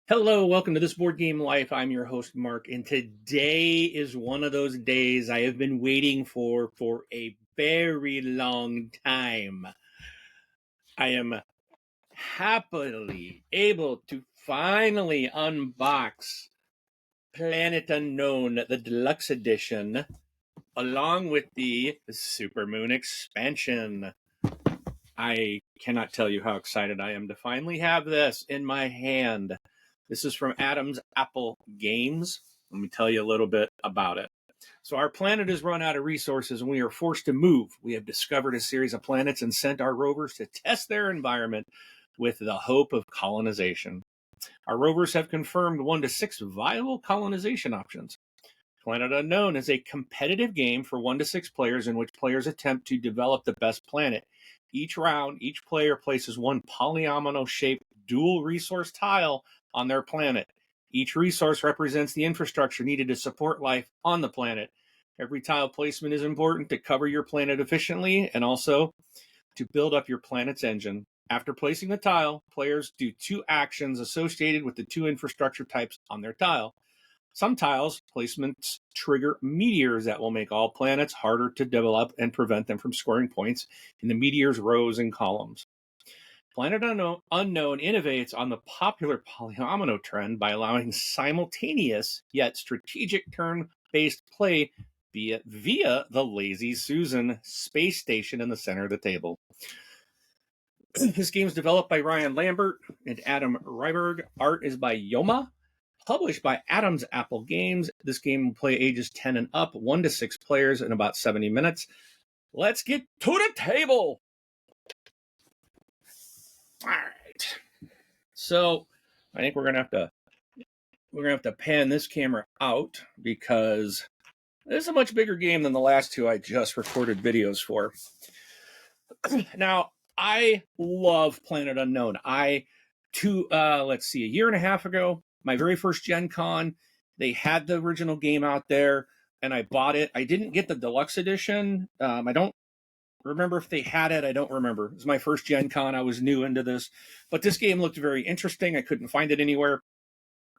Hello, welcome to This Board Game Life. I'm your host, Mark, and today is one of those days I have been waiting for a very long time. I am happily able to finally unbox Planet Unknown, the Deluxe Edition, along with the Supermoon Expansion. I cannot tell you how excited I am to finally have this in my hand. This is from Adam's Apple Games. Let me tell you a little bit about it. So our planet has run out of resources and we are forced to move. We have discovered a series of planets and sent our rovers to test their environment with the hope of colonization. Our rovers have confirmed 1 to 6 viable colonization options. Planet Unknown is a competitive game for 1 to 6 players in which players attempt to develop the best planet. Each round, each player places one polyomino-shaped dual resource tile on their planet. Each resource represents the infrastructure needed to support life on the planet. Every tile placement is important to cover your planet efficiently and also to build up your planet's engine. After placing the tile, players do 2 actions associated with the 2 infrastructure types on their tile. Some tiles placements trigger meteors that will make all planets harder to develop and prevent them from scoring points in the meteors' rows and columns. Planet Unknown innovates on the popular polyomino trend by allowing simultaneous yet strategic turn-based play via the Lazy Susan space station in the center of the table. This game is developed by Ryan Lambert and Adam Ryberg. Art is by Yoma. Published by Adam's Apple Games. This game will play ages 10 and up, 1 to 6 players in about 70 minutes. Let's get to the table. All right. So I think we're gonna have to pan this camera out because this is a much bigger game than the last 2 I just recorded videos for. Now, I love Planet Unknown. A year and a half ago, my very first Gen Con, they had the original game out there, and I bought it. I didn't get the deluxe edition. I don't remember if they had it. I don't remember. It was my first Gen Con. I was new into this, but this game looked very interesting. I couldn't find it anywhere,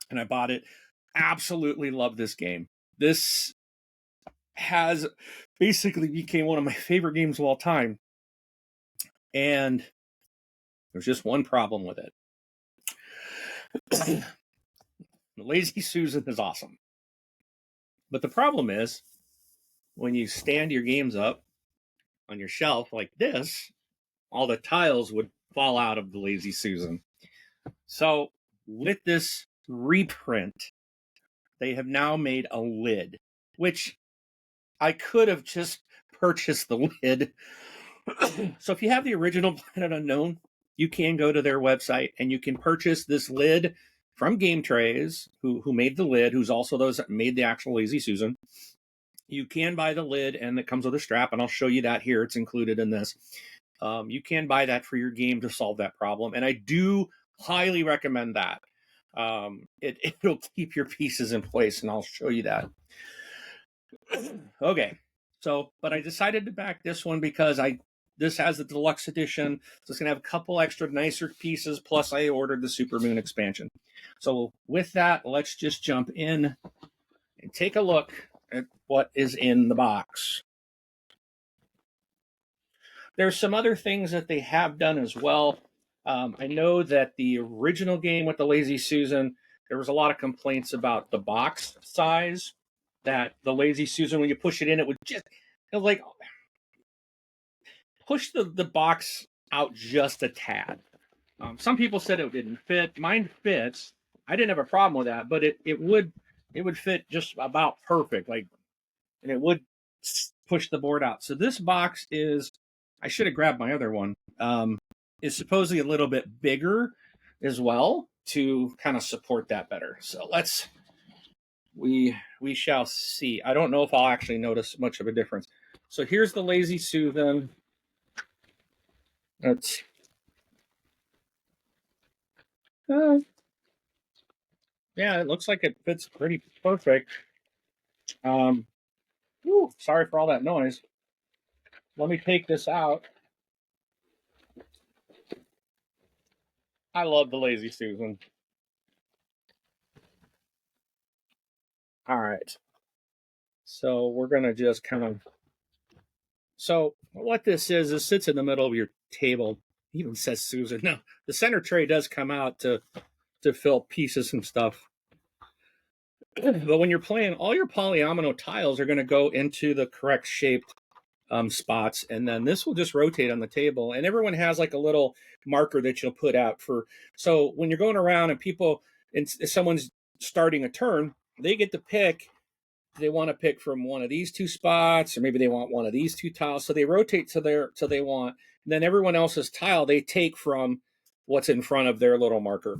and I bought it. Absolutely love this game. This has basically became one of my favorite games of all time, and there's just one problem with it. Lazy Susan is awesome. But the problem is, when you stand your games up on your shelf like this, all the tiles would fall out of the Lazy Susan. So with this reprint, they have now made a lid, which I could have just purchased the lid. So if you have the original Planet Unknown, you can go to their website and you can purchase this lid from Game Trays, who made the lid, who's also those that made the actual Lazy Susan. You can buy the lid, and it comes with a strap, and I'll show you that here. It's included in this. You can buy that for your game to solve that problem, and I do highly recommend that. It'll keep your pieces in place, and I'll show you that. Okay, but I decided to back this one because this has the deluxe edition, so it's gonna have a couple extra nicer pieces, plus I ordered the Supermoon expansion. So with that, let's just jump in and take a look at what is in the box. There's some other things that they have done as well. I know that the original game with the Lazy Susan, there was a lot of complaints about the box size, that the Lazy Susan, when you push it in, it would like push the box out just a tad. Some people said it didn't fit. Mine fits. I didn't have a problem with that, but it would fit just about perfect, and it would push the board out. So this box is, I should have grabbed my other one, is supposedly a little bit bigger as well to kind of support that better. So we shall see. I don't know if I'll actually notice much of a difference. So here's the Lazy Susan. Yeah, it looks like it fits pretty perfect. Sorry for all that noise. Let me take this out. I love the Lazy Susan. All right. So we're going to just kind of. So what this is, this sits in the middle of your table. It even says Susan. No, the center tray does come out to fill pieces and stuff. But when you're playing, all your polyomino tiles are going to go into the correct shaped spots, and then this will just rotate on the table. And everyone has like a little marker that you'll put out for. So when you're going around and people, and if someone's starting a turn, they get to pick. They want to pick from one of these two spots, or maybe they want one of these two tiles. So they rotate to they want. And then everyone else's tile they take from what's in front of their little marker.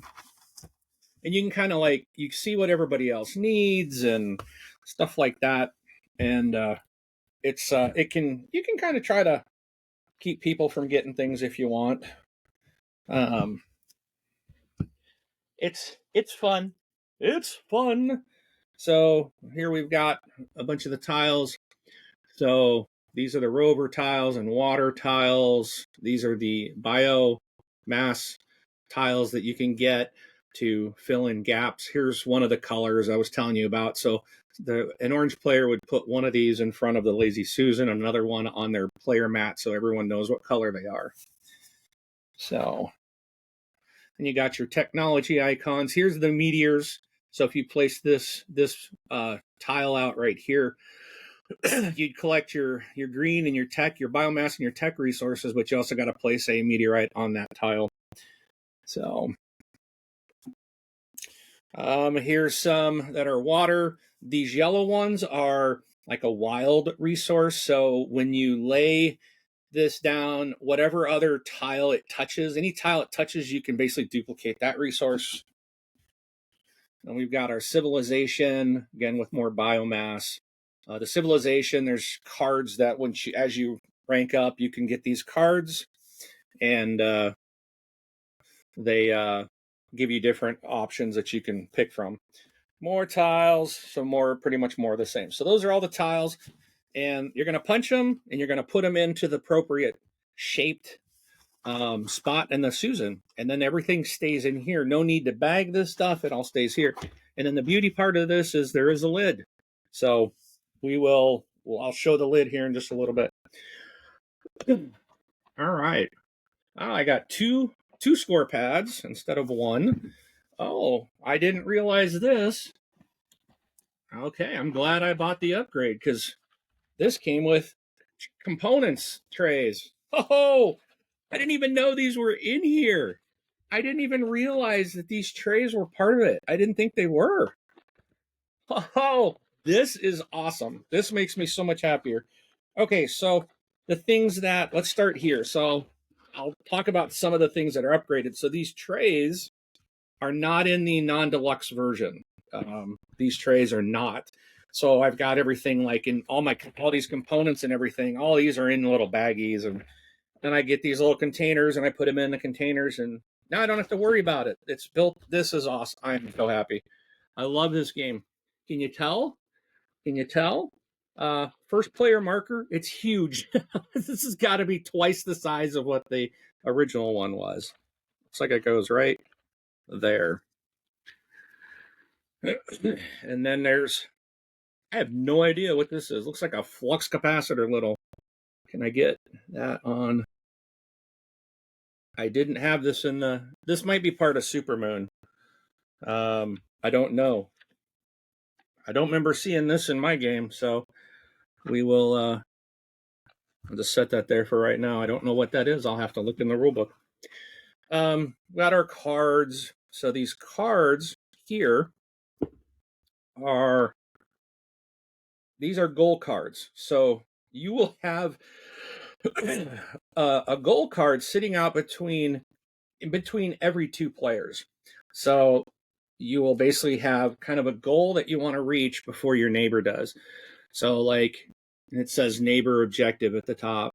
And you can kind of like you see what everybody else needs and stuff like that. And it's you can kind of try to keep people from getting things if you want. It's fun. It's fun. So here we've got a bunch of the tiles. So these are the rover tiles and water tiles. These are the biomass tiles that you can get to fill in gaps. Here's one of the colors I was telling you about. So an orange player would put one of these in front of the Lazy Susan, another one on their player mat so everyone knows what color they are. So, and you got your technology icons. Here's the meteors. So if you place this tile out right here, you'd collect your green and your tech, your biomass and your tech resources, but you also got to place a meteorite on that tile. So here's some that are water. These yellow ones are like a wild resource. So when you lay this down, whatever other tile it touches, any tile it touches, you can basically duplicate that resource. And we've got our civilization, again, with more biomass. The civilization, there's cards that as you rank up, you can get these cards, and they give you different options that you can pick from. More tiles, so pretty much more of the same. So those are all the tiles, and you're going to punch them, and you're going to put them into the appropriate shaped spot in the Susan, and then everything stays in here. No need to bag this stuff; it all stays here. And then the beauty part of this is there is a lid, so I'll show the lid here in just a little bit. All right. Oh, I got two score pads instead of one. Oh, I didn't realize this. Okay, I'm glad I bought the upgrade because this came with components trays. Oh, I didn't even know these were in here. I didn't even realize that these trays were part of it. I didn't think they were. Oh, this is awesome. This makes me so much happier. Okay, so the things that, let's start here. So I'll talk about some of the things that are upgraded. So these trays are not in the non-deluxe version. These trays are not. So I've got everything like in all these components and everything. All these are in little baggies, and then I get these little containers and I put them in the containers, and now I don't have to worry about it. It's built. This is awesome. I am so happy. I love this game. Can you tell? Can you tell? First player marker, it's huge. This has got to be twice the size of what the original one was. Looks like it goes right there. And then I have no idea what this is. Looks like a flux capacitor little. Can I get that on? I didn't have this this might be part of Supermoon. I don't know. I don't remember seeing this in my game, so we will I'll just set that there for right now. I don't know what that is. I'll have to look in the rulebook. We got our cards. So these cards here these are goal cards. So you will have a goal card sitting out in between every two players. So you will basically have kind of a goal that you want to reach before your neighbor does. So like it says neighbor objective at the top.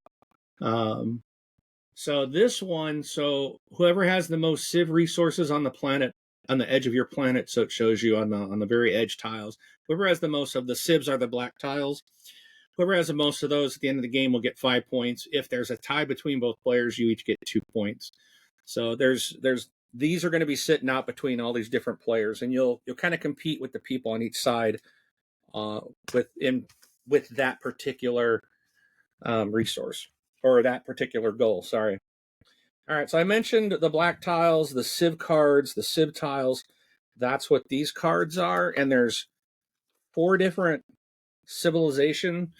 So this one, so whoever has the most civ resources on the planet, on the edge of your planet, so it shows you on the very edge tiles. Whoever has the most of the civs are the black tiles. Whoever has the most of those at the end of the game will get 5 points. If there's a tie between both players, you each get 2 points. So these are going to be sitting out between all these different players, and you'll kind of compete with the people on each side with that particular resource or that particular goal. Sorry. All right, so I mentioned the black tiles, the Civ cards, the Civ tiles. That's what these cards are, and there's 4 different civilization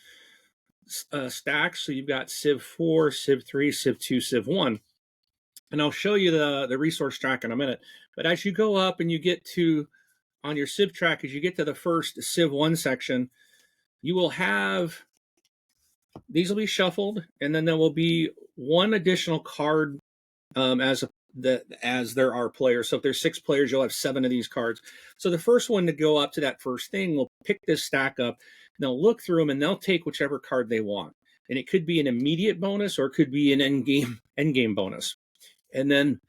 stacks. So you've got Civ 4, Civ 3, Civ 2, Civ 1. And I'll show you the resource track in a minute. But as you go up and you get to, on your Civ track, as you get to the first Civ 1 section, you will have, these will be shuffled, and then there will be one additional card as there are players. So if there's 6 players, you'll have 7 of these cards. So the first one to go up to that first thing will pick this stack up, and they'll look through them, and they'll take whichever card they want. And it could be an immediate bonus, or it could be an end game bonus. And then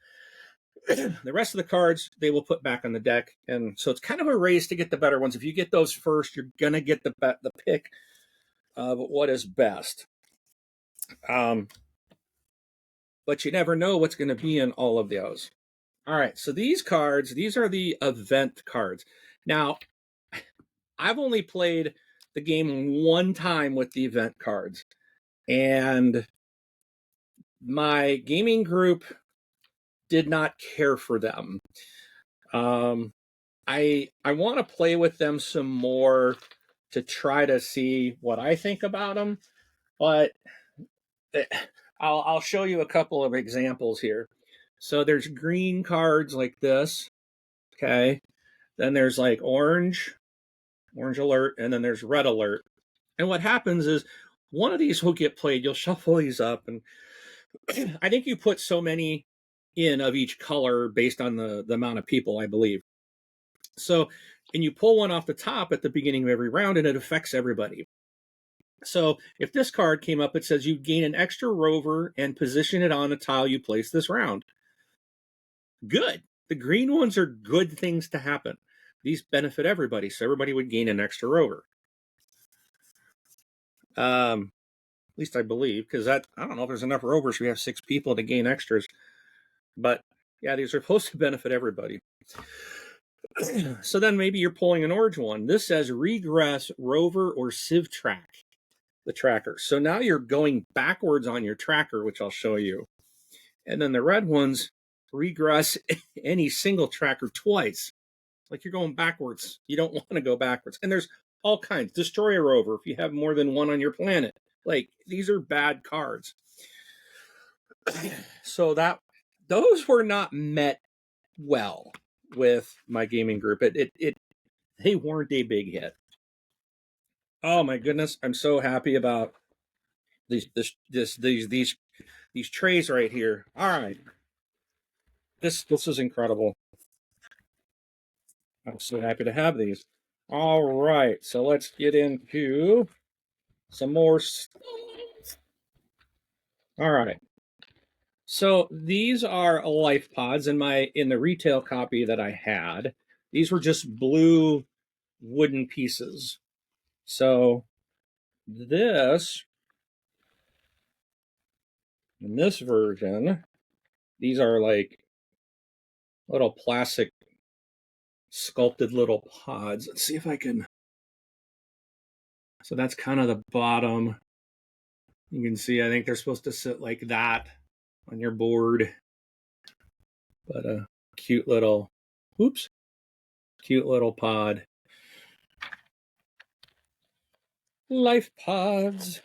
the rest of the cards they will put back on the deck. And so it's kind of a race to get the better ones. If you get those first, you're gonna get the pick of what is best. But you never know what's going to be in all of those. All right, so these cards, these are the event cards. Now, I've only played the game one time with the event cards, and my gaming group did not care for them. I want to play with them some more to try to see what I think about them, but I'll show you a couple of examples here. So there's green cards like this, okay? Then there's like orange alert, and then there's red alert. And what happens is one of these will get played. You'll shuffle these up, and I think you put so many in of each color based on the amount of people, I believe. So, and you pull one off the top at the beginning of every round, and it affects everybody. So if this card came up, it says you gain an extra rover and position it on a tile you place this round. Good. The green ones are good things to happen. These benefit everybody, so everybody would gain an extra rover. At least I believe, because I don't know if there's enough rovers. We have 6 people to gain extras. But yeah, these are supposed to benefit everybody. So then maybe you're pulling an orange one. This says regress, rover, or Civ track, the tracker. So now you're going backwards on your tracker, which I'll show you. And then the red ones regress any single tracker twice. Like you're going backwards. You don't want to go backwards. And there's all kinds. Destroy a rover if you have more than one on your planet. Like, these are bad cards. So those were not met well with my gaming group. They weren't a big hit. Oh my goodness, I'm so happy about these trays right here. All right. This is incredible. I'm so happy to have these. All right, so let's get into some more stuff. All right. So these are life pods in the retail copy that I had. These were just blue wooden pieces. So this, in this version, these are like little plastic sculpted little pods. Let's see if I can. So that's kind of the bottom. You can see, I think they're supposed to sit like that on your board. But a cute little pod. Life pods.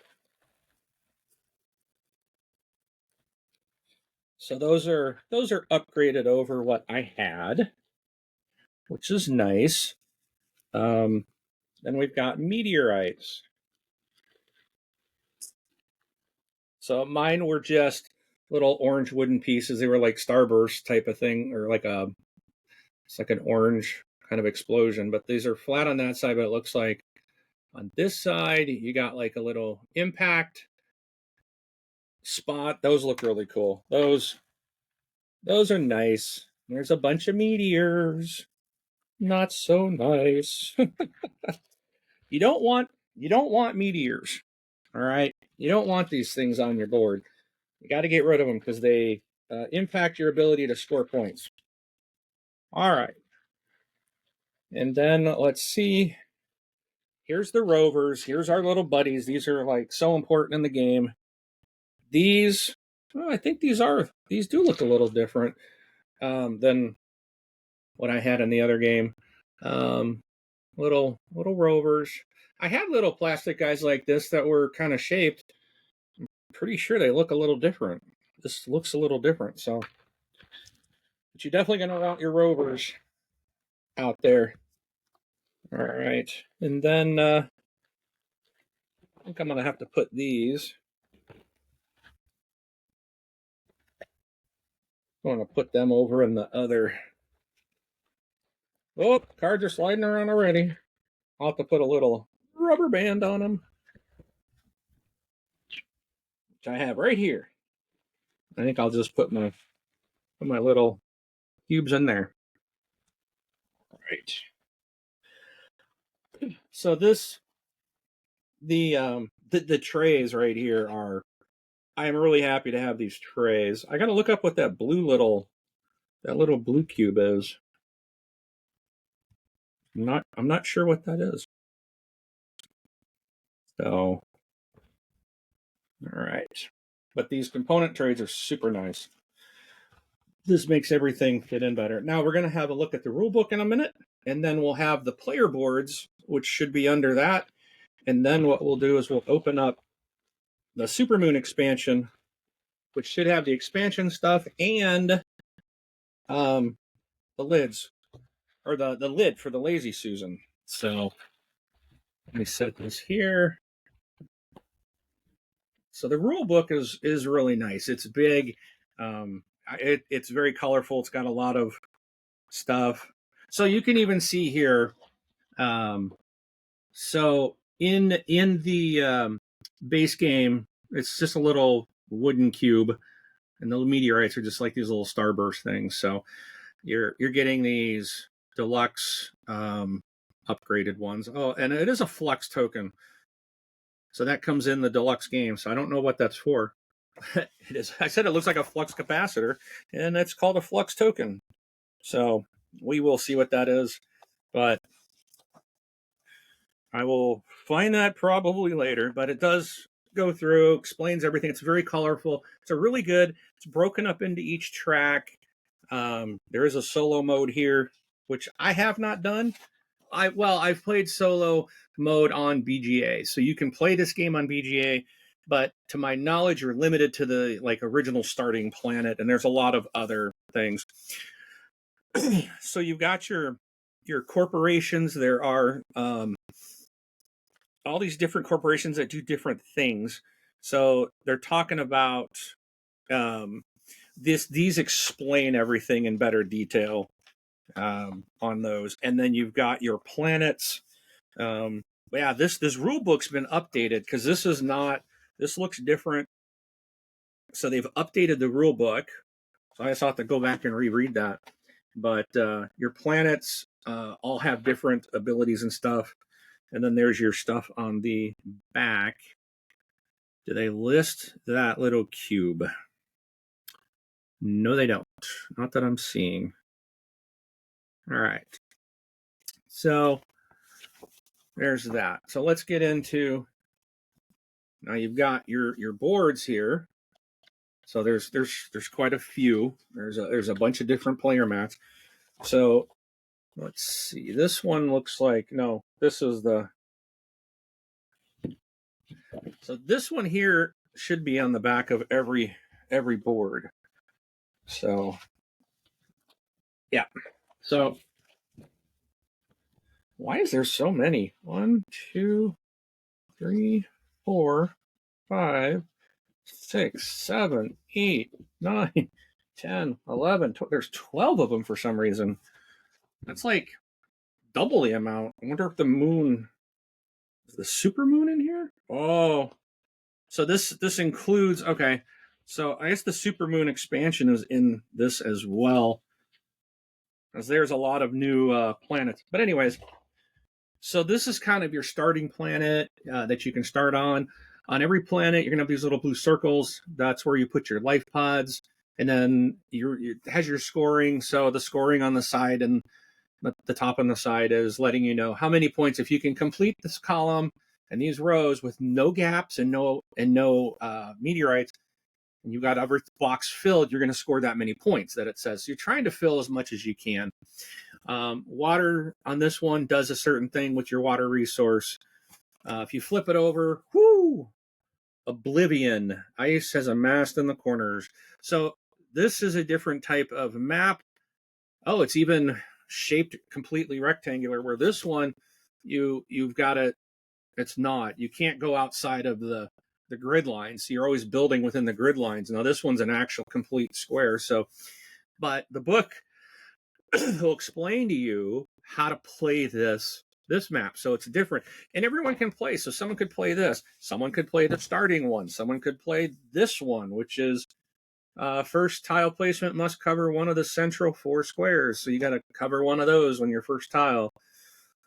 So those are upgraded over what I had, which is nice. Then we've got meteorites. So mine were just little orange wooden pieces. They were like starburst type of thing, or it's like an orange kind of explosion. But these are flat on that side, but it looks like on this side you got like a little impact spot. Those look really cool. Those are nice. There's a bunch of meteors. Not so nice. You don't want meteors. All right. You don't want these things on your board. You got to get rid of them because they impact your ability to score points. All right. And then let's see. here's the rovers. Here's our little buddies. These are like so important in the game. These, well, I think these do look a little different than what I had in the other game. Little rovers. I had little plastic guys like this that were kind of shaped. Pretty sure they look a little different. This looks a little different, so. But you're definitely going to want your rovers out there. All right. And then I think I'm going to have to put these. I'm going to put them over in the other. Oh, cards are sliding around already. I'll have to put a little rubber band on them, which I have right here. I think I'll just put my little cubes in there. All right. So the trays right here are. I am really happy to have these trays. I got to look up what that little blue cube is. I'm not sure what that is. So, all right. But these component trays are super nice. This makes everything fit in better. Now we're going to have a look at the rule book in a minute, and then we'll have the player boards, which should be under that. And then what we'll do is we'll open up the Supermoon expansion, which should have the expansion stuff and the lids, or the lid for the Lazy Susan. So let me set this here. So the rule book is really nice. It's big. It's very colorful. It's got a lot of stuff. So you can even see here. So in the base game, it's just a little wooden cube, and the meteorites are just like these little starburst things. So you're getting these deluxe upgraded ones. Oh, and it is a flux token. So that comes in the deluxe game. So I don't know what that's for. It is. I said it looks like a flux capacitor, and it's called a flux token. So we will see what that is, but I will find that probably later. But it does go through, explains everything. It's very colorful. It's a really good. It's broken up into each track. There is a solo mode here, which I have not done. I've played solo mode on BGA, so you can play this game on BGA, but to my knowledge, you're limited to the original starting planet, and there's a lot of other things. So you've got your corporations. There are all these different corporations that do different things. So they're talking about these explain everything in better detail on those, and then you've got your planets. This rule book's been updated because this looks different. So they've updated the rule book. So I just have to go back and reread that. But your planets all have different abilities and stuff. And then there's your stuff on the back. Do they list that little cube? No, they don't. Not that I'm seeing. All right. So there's that. So let's get into, now you've got your boards here. So there's quite a few. There's a bunch of different player mats. So let's see. This one looks like, no, this is so this one here should be on the back of every board. So yeah. So why is there so many? 1, 2, 3, 4, 5, 6, 7, 8, 9, 10, 11. There's 12 of them for some reason. That's like double the amount. I wonder if the moon is the supermoon in here. Oh, so this includes, okay. So I guess the Supermoon expansion is in this as well, as there's a lot of new planets. But anyways, so this is kind of your starting planet that you can start on. On every planet, you're gonna have these little blue circles. That's where you put your life pods, and then it has your scoring. So the scoring on the side and the top and the side is letting you know how many points. If you can complete this column and these rows with no gaps and no meteorites, and you've got other blocks filled, you're going to score that many points that it says. So you're trying to fill as much as you can. Water on this one does a certain thing with your water resource. If you flip it over, Oblivion. Ice has amassed in the corners. So this is a different type of map. Oh, it's even shaped completely rectangular, where this one, you've got it, it's not. You can't go outside of the grid lines. So you're always building within the grid lines. Now this one's an actual complete square. So, but the book will explain to you how to play this map. So it's different, and everyone can play. So someone could play this, someone could play the starting one, someone could play this one, which is first tile placement must cover one of the central 4 squares. So you got to cover one of those when your first tile.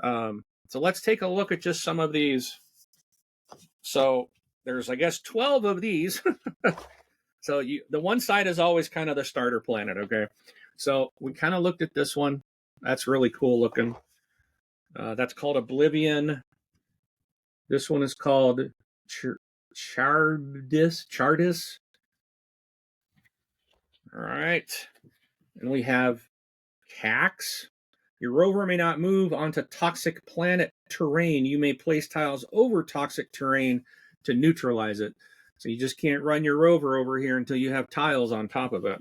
So let's take a look at just some of these. So there's, I guess, 12 of these. So the one side is always kind of the starter planet. Okay, so we kind of looked at this one. That's really cool looking. That's called Oblivion. This one is called Chardis. All right. And we have Cax. Your rover may not move onto toxic planet terrain. You may place tiles over toxic terrain to neutralize it. So you just can't run your rover over here until you have tiles on top of it.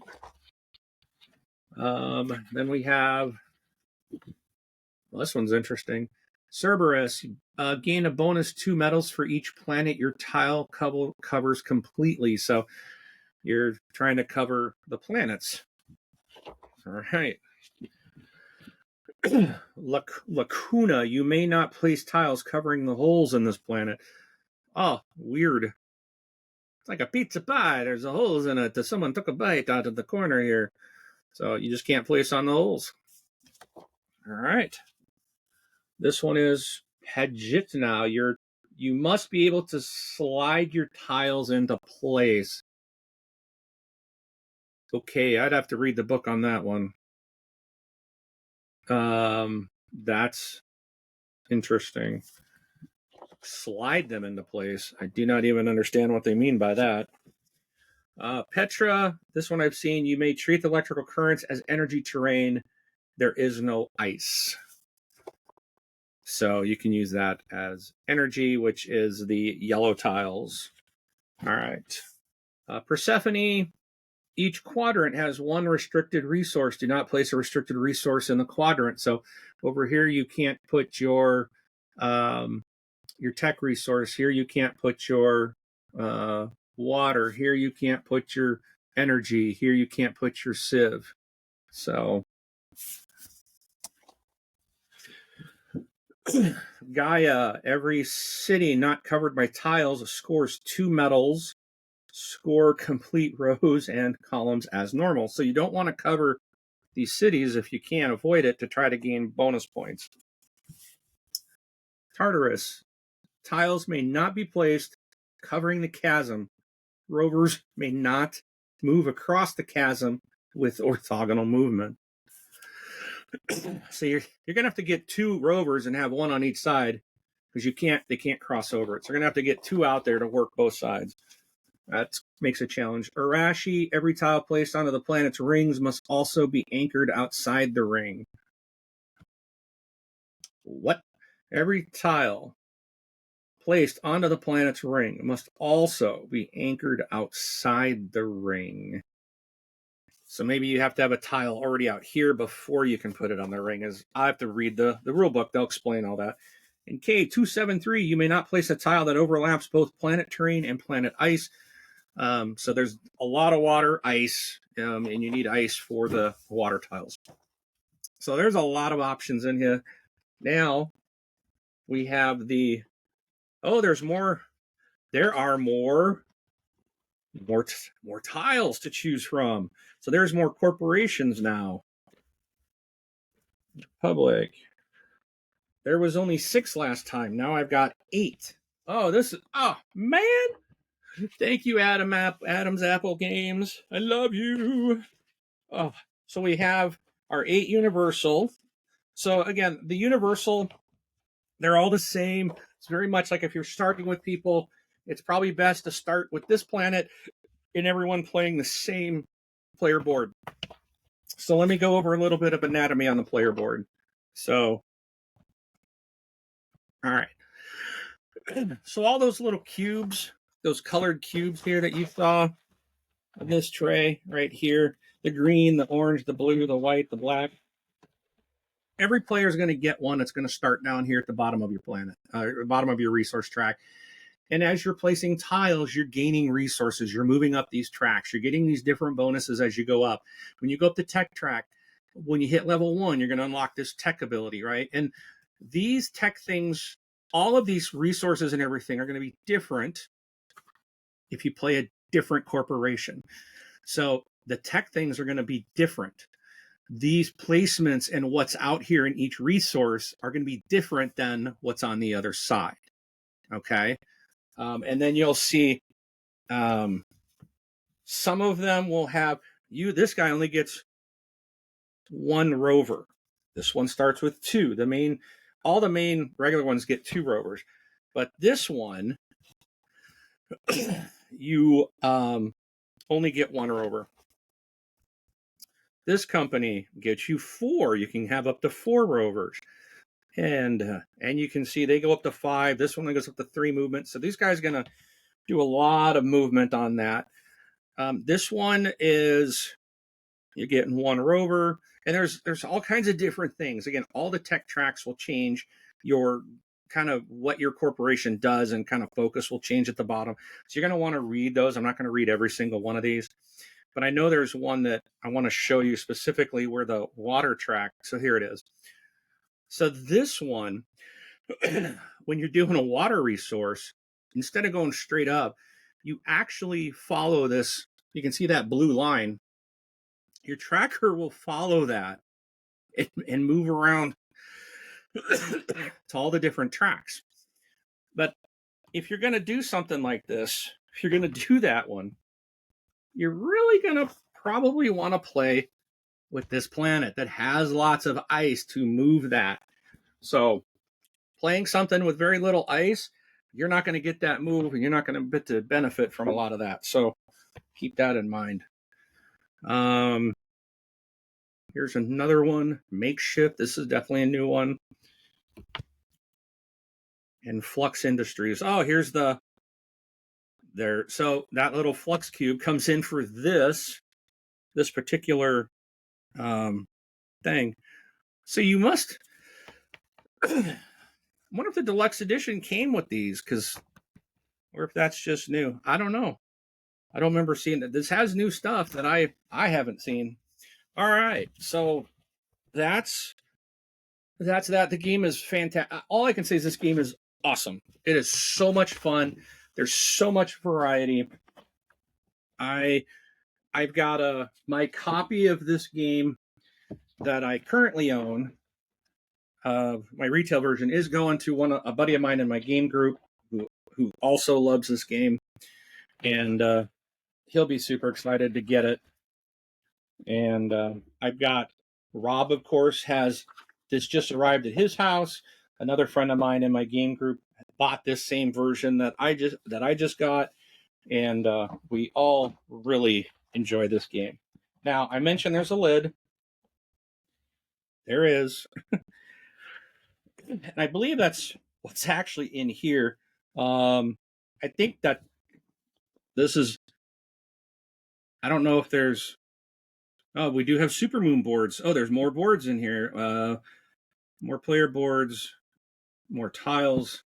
Then we have, well, this one's interesting. Cerberus, gain a bonus 2 medals for each planet your tile covers completely. So you're trying to cover the planets. All right. Lacuna, you may not place tiles covering the holes in this planet. Oh, weird. It's like a pizza pie. There's holes in it. Someone took a bite out of the corner here. So you just can't place on the holes. All right. This one is Pagitna. You must be able to slide your tiles into place. Okay, I'd have to read the book on that one. That's interesting. Slide them into place. I do not even understand what they mean by that. Petra, this one I've seen. You may treat the electrical currents as energy terrain. There is no ice. So you can use that as energy, which is the yellow tiles. All right. Persephone, each quadrant has one restricted resource. Do not place a restricted resource in the quadrant. So over here, you can't put your tech resource. Here, you can't put your water. Here, you can't put your energy. Here, you can't put your sieve. So Gaia, every city not covered by tiles scores 2 medals. Score complete rows and columns as normal. So you don't want to cover these cities if you can avoid it to try to gain bonus points. Tartarus, tiles may not be placed covering the chasm. Rovers may not move across the chasm with orthogonal movement. So you're gonna have to get 2 rovers and have one on each side, because they can't cross over it. So you're gonna have to get 2 out there to work both sides. That makes a challenge. Arashi, every tile placed onto the planet's rings must also be anchored outside the ring. What? Every tile placed onto the planet's ring must also be anchored outside the ring. So maybe you have to have a tile already out here before you can put it on the ring. As I have to read the rule book, they'll explain all that. In K273, you may not place a tile that overlaps both planet terrain and planet ice. So there's a lot of water, ice, and you need ice for the water tiles. So there's a lot of options in here. Now we have there's more. There are more tiles to choose from. So there's more corporations now. Public. There was only 6 last time. Now I've got 8. Oh man. Thank you, Adam's Apple Games. I love you. Oh, so we have our 8 Universal. So again, the universal, they're all the same. It's very much like if you're starting with people, it's probably best to start with this planet and everyone playing the same player board. So let me go over a little bit of anatomy on the player board. So, all right. So all those little cubes, those colored cubes here that you saw on this tray right here, the green, the orange, the blue, the white, the black, every player is going to get one that's going to start down here at the bottom of your planet, bottom of your resource track. And as you're placing tiles, you're gaining resources. You're moving up these tracks. You're getting these different bonuses as you go up. When you go up the tech track, when you hit level 1, you're going to unlock this tech ability, right? And these tech things, all of these resources and everything are going to be different if you play a different corporation. So the tech things are going to be different. These placements and what's out here in each resource are going to be different than what's on the other side. Okay. And then you'll see some of them will have this guy only gets 1 rover. This one starts with 2. All the main regular ones get 2 rovers. But this one, you only get 1 rover. This company gets you 4. You can have up to 4 rovers. And you can see they go up to 5. This one goes up to 3 movement. So these guys are going to do a lot of movement on that. This one is you're getting 1 rover, and there's all kinds of different things. Again, all the tech tracks will change your kind of what your corporation does, and kind of focus will change at the bottom. So you're going to want to read those. I'm not going to read every single one of these, but I know there's one that I want to show you specifically where the water track. So here it is. So this one, when you're doing a water resource, instead of going straight up, you actually follow this. You can see that blue line. Your tracker will follow that and move around to all the different tracks. But if you're going to do something like this, if you're going to do that one, you're really going to probably want to play with this planet that has lots of ice to move that. So playing something with very little ice, you're not going to get that move, and you're not going to get to benefit from a lot of that. So keep that in mind. Here's another one, Makeshift. This is definitely a new one. And Flux Industries. Oh, here's there. So that little Flux cube comes in for this particular thing. So you must. I wonder if the deluxe edition came with these, or if that's just new. I don't know. I don't remember seeing that. This has new stuff that I haven't seen. All right, so that's that. The game is fantastic. All I can say is this game is awesome. It is so much fun. There's so much variety. I've got my copy of this game that I currently own. My retail version is going to a buddy of mine in my game group who also loves this game, and he'll be super excited to get it. And I've got Rob, of course, has this just arrived at his house. Another friend of mine in my game group bought this same version that I just got, and we all really enjoy this game. Now, I mentioned there's a lid. There is. And I believe that's what's actually in here. I think that this is, I don't know if there's, oh, we do have Supermoon boards. Oh, there's more boards in here. More player boards, more tiles.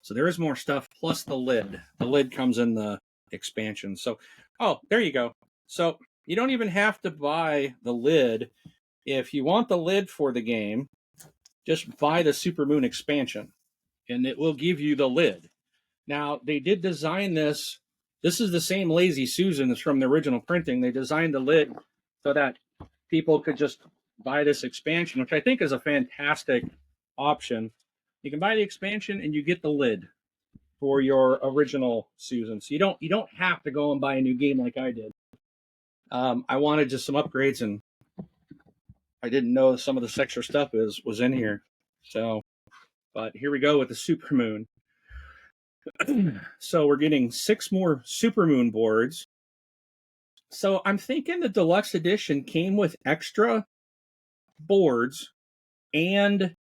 So there is more stuff, plus the lid. The lid comes in the expansion. So, oh, there you go. So you don't even have to buy the lid. If you want the lid for the game, just buy the Supermoon Expansion, and it will give you the lid. Now, they did design this. This is the same Lazy Susan that's from the original printing. They designed the lid so that people could just buy this expansion, which I think is a fantastic option. You can buy the expansion and you get the lid for your original Susan. So you don't have to go and buy a new game like I did. I wanted just some upgrades, and I didn't know some of this extra stuff was in here. So, but here we go with the Supermoon. So we're getting 6 more Supermoon boards. So I'm thinking the deluxe edition came with extra boards and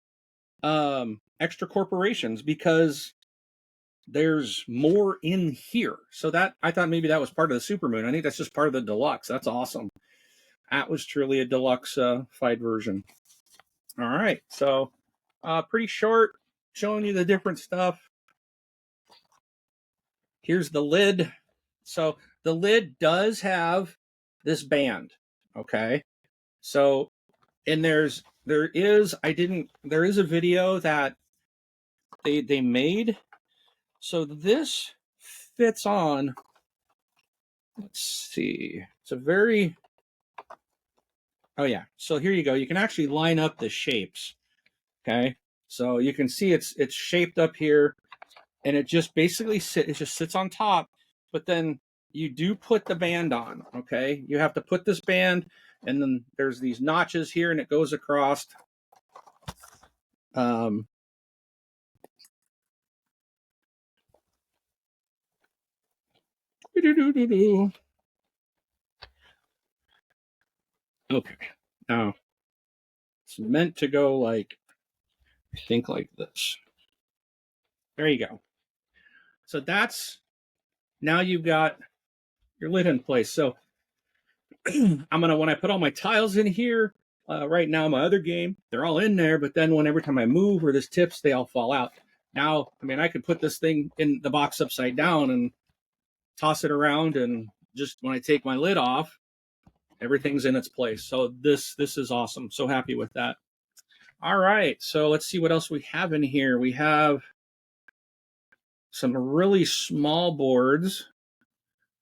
extra corporations because there's more in here. So that I thought maybe that was part of the Supermoon. I think that's just part of the deluxe. That's awesome. That was truly a deluxe fight version. All right, so pretty short, showing you the different stuff. Here's the lid. So the lid does have this band. Okay, so and there is a video that they made. So this fits on. Let's see. It's a very. Oh yeah. So here you go. You can actually line up the shapes. Okay. So you can see it's shaped up here, and it just basically sits on top. But then you do put the band on. Okay. You have to put this band, and then there's these notches here, and it goes across. Okay. Now it's meant to go like, I think like this. There you go. So that's, now you've got your lid in place. So I'm gonna, when I put all my tiles in here, right now my other game, they're all in there, but then every time I move or this tips, they all fall out. Now, I mean, I could put this thing in the box upside down and toss it around, and just when I take my lid off, everything's in its place. So this is awesome. So happy with that. All right, so let's see what else we have in here. We have some really small boards,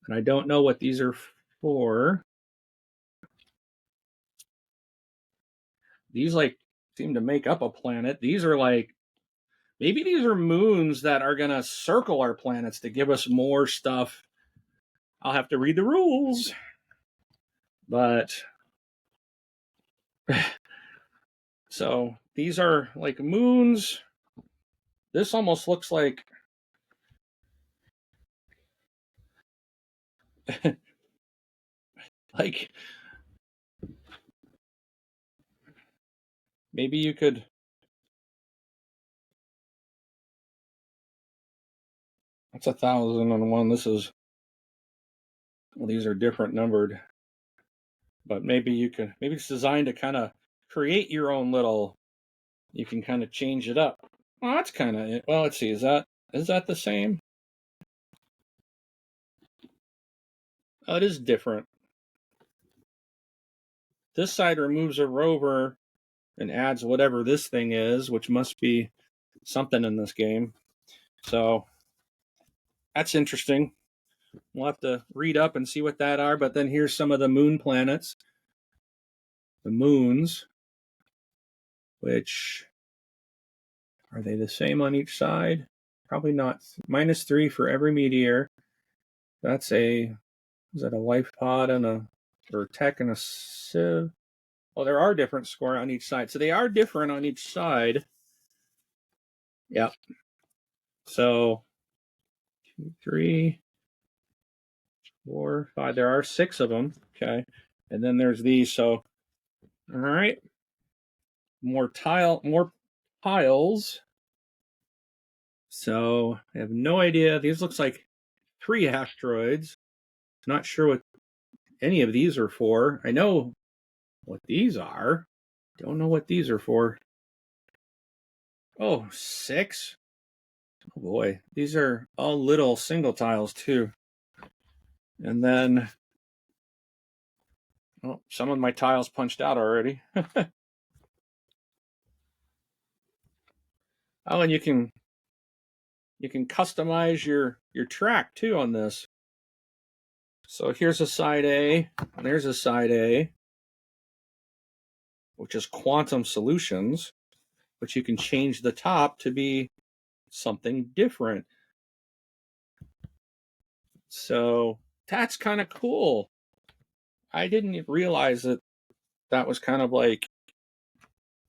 and I don't know what these are for. These like seem to make up a planet. These are like, maybe these are moons that are gonna circle our planets to give us more stuff. I'll have to read the rules, but so these are like moons. This almost looks like like maybe you could. That's 1,001. This is, well, these are different numbered, but maybe you can, maybe it's designed to kind of create your own little, you can kind of change it up. Well, that's kind of it. Well, let's see, is that the same? Oh, it is different. This side removes a rover and adds whatever this thing is, which must be something in this game. So that's interesting. We'll have to read up and see what that are. But then here's some of the moon planets. The moons, which, are they the same on each side? Probably not. -3 for every meteor. That's is that a life pod and or tech and a civ? Well, there are different score on each side. So they are different on each side. Yep. So 2, 3, 4, 5. There are 6 of them. Okay. And then there's these. So, all right. More piles. So I have no idea. These looks like 3 asteroids. Not sure what any of these are for. I know what these are. Don't know what these are for. Oh, 6? Oh boy. These are all little single tiles too. And then, oh, some of my tiles punched out already. Oh, and you can customize your track too on this. So here's a side A, and there's a side A, which is quantum solutions, but you can change the top to be something different. So that's kind of cool. I didn't realize that was kind of like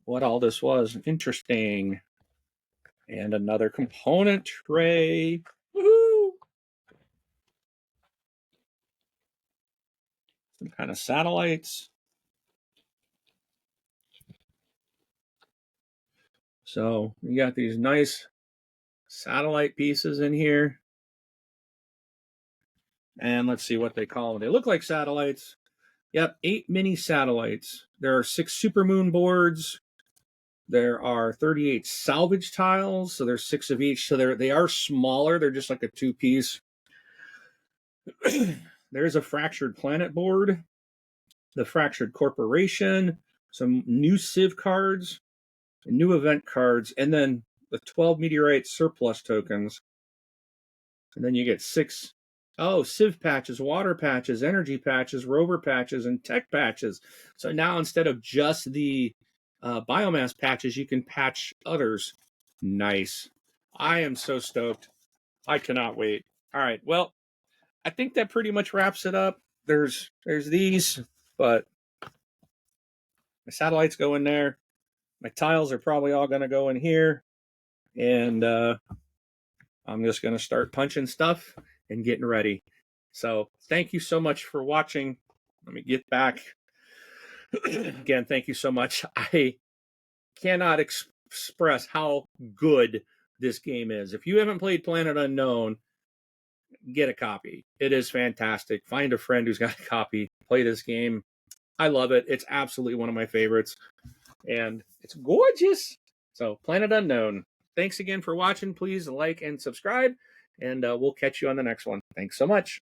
what all this was. Interesting. And another component tray. Woohoo! Some kind of satellites. So you got these nice satellite pieces in here. And let's see what they call them. They look like satellites. Yep, 8 mini satellites. There are 6 supermoon boards. There are 38 salvage tiles, so there's 6 of each. So they are smaller. They're just like a 2-piece. There's a fractured planet board, the fractured corporation, some new civ cards, new event cards, and then the 12 meteorite surplus tokens. And then you get 6 civ patches, water patches, energy patches, rover patches, and tech patches. So now instead of just the biomass patches, you can patch others. Nice. I am so stoked. I cannot wait. All right. Well, I think that pretty much wraps it up. There's these, but my satellites go in there. My tiles are probably all going to go in here. And I'm just going to start punching stuff and getting ready. So thank you so much for watching. Let me get back. Again, thank you so much. I cannot express how good this game is. If you haven't played Planet Unknown, get a copy. It is fantastic. Find a friend who's got a copy. Play this game. I love it. It's absolutely one of my favorites. And it's gorgeous. So Planet Unknown. Thanks again for watching. Please like and subscribe. And we'll catch you on the next one. Thanks so much.